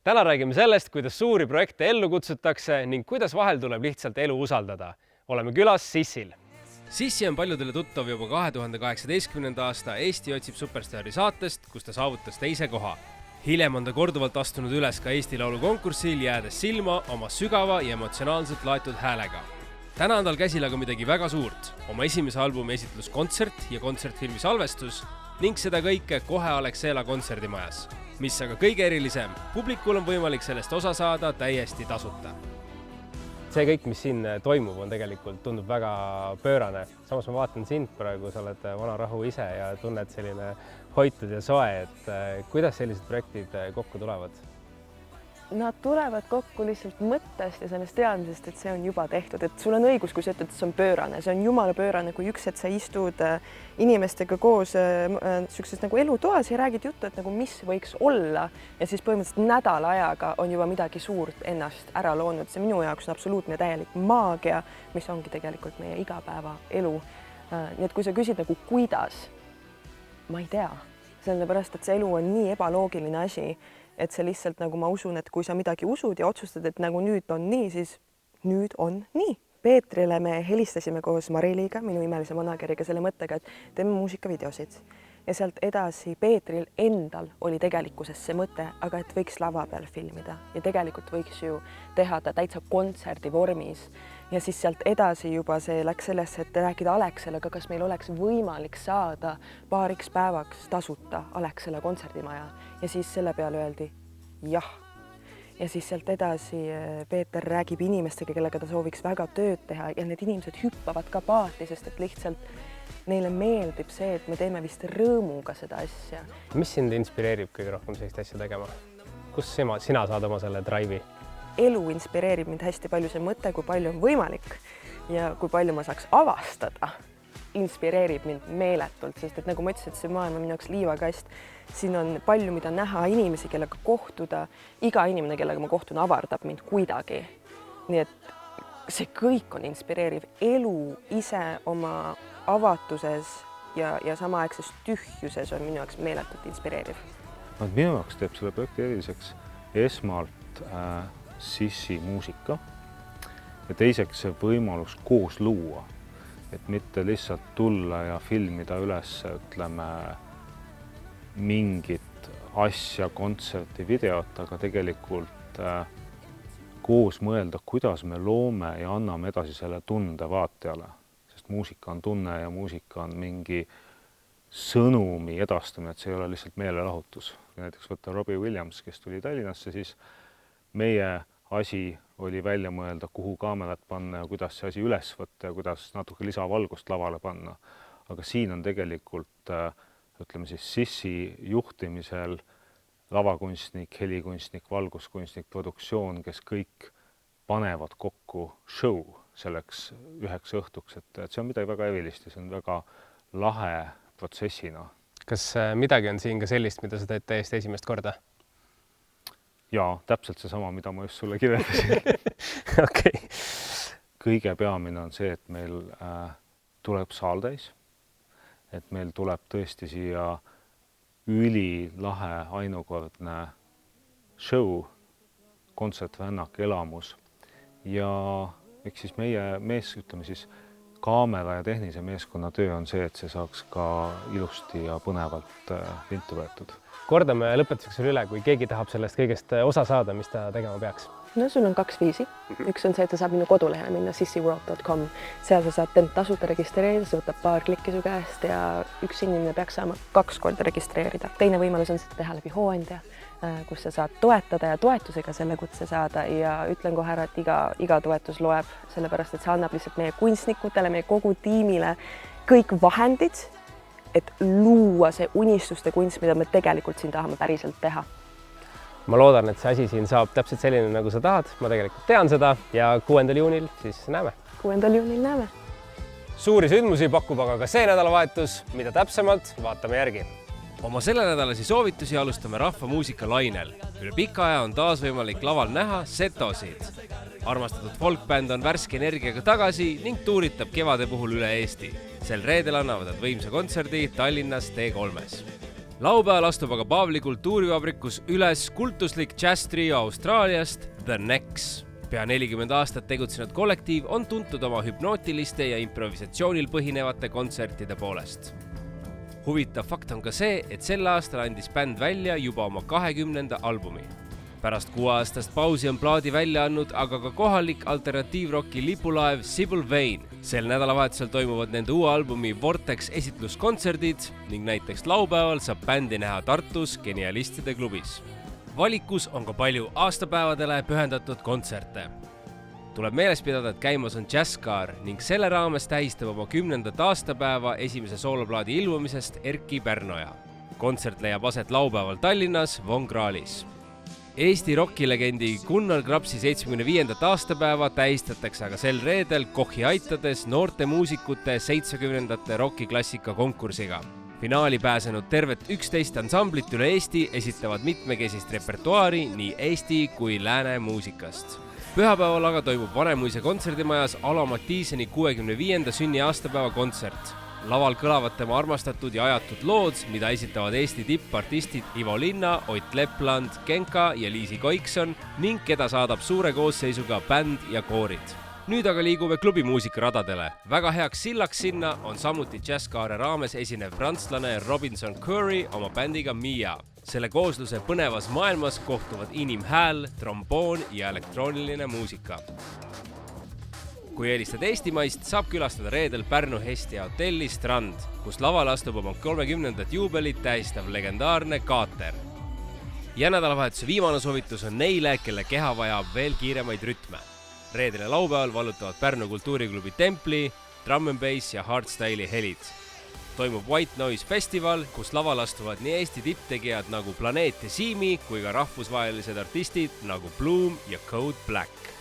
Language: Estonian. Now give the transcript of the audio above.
Täna räägime sellest, kuidas suuri projekte ellu kutsutakse ning kuidas vahel tuleb lihtsalt elu usaldada. Oleme külas Sissil. Sissi on paljudele tuttav juba 2018. aasta Eesti otsib superstaari saatest, kus ta saavutas 2. koha. Hiljem on ta korduvalt astunud üles ka Eesti Laulu konkursil, jäädes silma oma sügava ja emotsionaalselt laetud häälega. Täna on tal käsil aga midagi väga suurt, oma esimese albumi esitluskontsert ja kontsertfilmi salvestus ning seda kõike kohe Alexela kontserdimajas. Mis aga kõige erilisem, publikul on võimalik sellest osa saada täiesti tasuta. See kõik, mis siin toimub, on tegelikult tundub väga pöörane. Samas ma vaatan sind praegu, sa oled vana rahu ise ja tunned selline hoitud ja soe, et kuidas sellised projektid kokku tulevad? Nad tulevad kokku lihtsalt mõttest ja sellest teadmisest, et see on juba tehtud, et sul on õigus, kui sa ütled, et see on pöörane. See on jumala pöörane, kui üks hetk sa istud inimestega koos sellises nagu elutoas ja räägid juttu, et nagu mis võiks olla ja siis põhimõtteliselt nädala ajaga on juba midagi suurt ennast ära loonud. See minu jaoks on absoluutne täielik maagia, mis ongi tegelikult meie igapäeva elu. Nii et kui sa küsid nagu kuidas, ma ei tea, sellepärast, et see elu on nii ebaloogiline asi, et see lihtsalt nagu ma usun, et kui sa midagi usud ja otsustad, et nagu nüüd on nii, siis nüüd on nii. Peetrile me helistasime koos Mariliga, minu imelise manageriga selle mõttega, et teeme muusikavideosid. Ja sealt edasi Peetril endal oli tegelikkuses see mõte, aga et võiks lava peal filmida ja tegelikult võiks ju teha ta täitsa kontserdi vormis. Ja siis sealt edasi juba see läks sellesse, et rääkida Alexela, kas meil oleks võimalik saada paariks päevaks tasuta Alexela kontserdimaja. Ja siis selle peale öeldi jah. Ja siis sealt edasi Peeter räägib inimestega, kellega ta sooviks väga tööd teha ja need inimesed hüppavad ka paati, sest et lihtsalt neile meeldib see, et me teeme vist rõõmuga seda asja. Mis sind inspireerib kõige rohkem sellist asja tegema? Kus sina saad oma selle drive'i? Elu inspireerib mind hästi palju see mõte, kui palju on võimalik ja kui palju ma saaks avastada, inspireerib mind meeletult, sest et nagu ma ütlesin, et see maailm on minu jaoks liivakast. Siin on palju, mida näha, inimesi, kellega kohtuda. Iga inimene, kellega ma kohtun, avardab mind kuidagi. Nii et see kõik on inspireeriv. Elu ise oma avatuses ja samaaegses tühjuses on minu jaoks meeletult inspireeriv. Minu jaoks teeb selle projekti eriliseks esmalt Sissi muusika ja teiseks see võimalus koos luua, et mitte lihtsalt tulla ja filmida üles, ütleme, mingit asja, kontserti, videot, aga tegelikult koos mõelda, kuidas me loome ja anname edasi selle tunde vaatajale, sest muusika on tunne ja muusika on mingi sõnumi edastamine, et see ei ole lihtsalt meelelahutus. Näiteks võtta Robbie Williams, kes tuli Tallinnasse, siis meie asi oli välja mõelda, kuhu kaamerat panna ja kuidas see asi üles võtta ja kuidas natuke lisavalgust lavale panna. Aga siin on tegelikult, ütleme siis Sissi juhtimisel lavakunstnik, helikunstnik, valguskunstnik, produktsioon, kes kõik panevad kokku show selleks üheks õhtuks. Et see on midagi väga erilist ja see on väga lahe protsessina. Kas midagi on siin ka sellist, mida sa teed täiesti esimest korda? Jaa, täpselt seesama, mida ma just sulle kirjeldasin. Okay. Kõige peamine on see, et meil tuleb saal täis, et meil tuleb tõesti siia ülilahe ainukordne show, kontsertrännak, elamus ja eks siis meie ütleme siis kaamera ja tehnilise meeskonna töö on see, et see saaks ka ilusti ja põnevalt lintu võetud. Kordame lõpetuseks üle, kui keegi tahab sellest kõigest osa saada, mis ta tegema peaks. No sul on 2 viisi. Üks on see, et ta saab minu kodulehele minna sissiworld.com. Seal sa saad end tasuta registreerida, see võtab paar klikki su käest ja üks inimene peaks saama 2 korda registreerida. Teine võimalus on seda teha läbi hooandja, kus sa saad toetada ja toetusega selle kutse saada ja ütlen kohe ära, et iga toetus loeb, sellepärast et see annab lihtsalt meie kunstnikutele, meie kogu tiimile kõik vahendid, et luua see unistuste kunst, mida me tegelikult siin tahame päriselt teha. Ma loodan, et see asi siin saab täpselt selline, nagu sa tahad. Ma tegelikult tean seda ja 6. juunil siis näeme. 6. juunil näeme. Suuri sündmusi pakub aga ka see nädalavahetus, mida täpsemalt vaatame järgi. Oma selle nädalasi soovitusi alustame rahvamuusika lainel. Üle pika aja on taas võimalik laval näha Setosid. Armastatud folkbänd on värske energiaga tagasi ning tuuritab kevade puhul üle Eesti. Sel reedel annavad nad võimsa kontserdi Tallinnas T3-s. Laupäeval astub aga Paavli kultuurivabrikus üles kultuslik džässtrio Austraaliast The Necks. Pea 40 aastat tegutsenud kollektiiv on tuntud oma hüpnootiliste ja improvisatsioonil põhinevate kontsertide poolest. Huvitav fakt on ka see, et sel aastal andis bänd välja juba oma 20. albumi. Pärast 6-aastast pausi on plaadi välja andnud aga ka kohalik alternatiivroki lipulaev Sybil Vane. Sel nädalavahetusel toimuvad nende uue albumi Vortex esitluskontserdid ning näiteks laupäeval saab bändi näha Tartus Genialistide klubis. Valikus on ka palju aastapäevadele pühendatud kontserte. Tuleb meeles pidada, et käimas on Jazzcar ning selle raames tähistab oma 10. aastapäeva esimese sooloplaadi ilmumisest Erki Pärnoja. Kontsert leiab aset laupäeval Tallinnas Von Krahlis. Eesti rockilegendi Gunnar Krapsi 75. aastapäeva tähistatakse aga sel reedel Kochi aitades noorte muusikute 70. rockiklassika konkursiga. Finaali pääsenud tervet 11 ansamblit üle Eesti esitavad mitmekesist repertuaari nii Eesti kui lääne muusikast. Pühapäeval aga toimub Vanemuise kontserdimajas Alo Mattiiseni 65. sünni aastapäeva kontsert. Laval kõlavad tema armastatud ja ajatud lood, mida esitavad Eesti tippartistid Ivo Linna, Ott Lepland, Genka ja Liisi Koikson ning keda saadab suure koosseisuga bänd ja koorid. Nüüd aga liigume klubimuusika radadele. Väga heaks sillaks sinna on samuti Jazzcaare raames esinev prantslane Robinson Curry oma bändiga Mia. Selle koosluse põnevas maailmas kohtuvad inimhääl, tromboon ja elektrooniline muusika. Kui eelistad eestimaist, saab külastada reedel Pärnu Hestia hotelli Strand, kus lavale astub oma 30. juubelit tähistav legendaarne Kaater. Ja nädalavahetuse viimane soovitus on neile, kelle keha vajab veel kiiremaid rütme. Reedel ja laupäeval vallutavad Pärnu kultuuriklubi Templi, Drum & Bass ja Hardstyle'i helid. Toimub White Noise festival, kus laval astuvad nii Eesti tipptegijad nagu Planeet ja Siimi kui ka rahvusvahelised artistid nagu Bloom ja Code Black.